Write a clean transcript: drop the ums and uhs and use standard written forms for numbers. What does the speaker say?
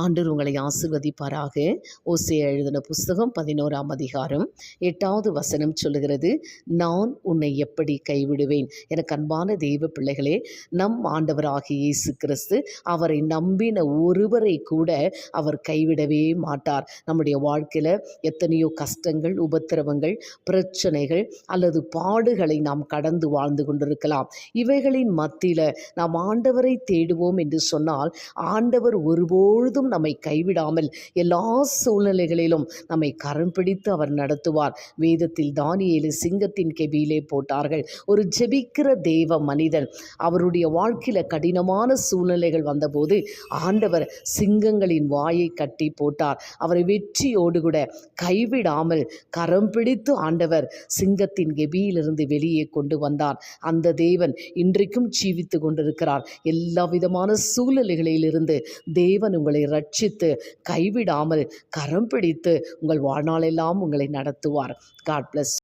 ஆண்டவர் உங்களை ஆசிர்வதிப்பாராக. ஓசேயா எழுதின புஸ்தகம் 11ஆம் அதிகாரம் 8வது வசனம் சொல்லுகிறது, நான் உன்னை எப்படி கைவிடுவேன். எனக்கு அன்பான தெய்வ பிள்ளைகளே, நம் ஆண்டவராகிய இயேசு கிறிஸ்து அவரை நம்பின ஒருவரை கூட அவர் கைவிடவே மாட்டார். நம்முடைய வாழ்க்கையில் எத்தனையோ கஷ்டங்கள், உபத்திரவங்கள், பிரச்சனைகள் அல்லது பாடுகளை நாம் கடந்து வாழ்ந்து கொண்டிருக்கலாம். இவைகளின் மத்தியில் நாம் ஆண்டவரை தேடுவோம் என்று சொன்னால் ஆண்டவர் ஒருபொழுதும் நம்மை கைவிடாமல் எல்லா சூழ்நிலைகளிலும் நம்மை கரம் பிடித்து அவர் நடத்துவார். வேதத்தில் தானியேலை சிங்கத்தின் கெபியிலே போட்டார்கள். ஒரு ஜெபிக்கிற தேவ மனிதன் அவருடைய வாழ்க்கையில் கடினமான சூழ்நிலைகள் வந்தபோது ஆண்டவர் சிங்கங்களின் வாயை கட்டி போட்டார். அவரை வெற்றியோடு கூட கைவிடாமல் கரம் பிடித்து ஆண்டவர் சிங்கத்தின் கெபியிலிருந்து வெளியே கொண்டு வந்தார். அந்த தேவன் இன்றைக்கும் ஜீவித்து கொண்டிருக்கிறார். எல்லா விதமான சூழ்நிலைகளிலிருந்து தேவன் உங்களை ரட்சித்து கைவிடாமல் கரம் பிடித்து உங்கள் வாழ்நாளெல்லாம் உங்களை நடத்துவார். God plus.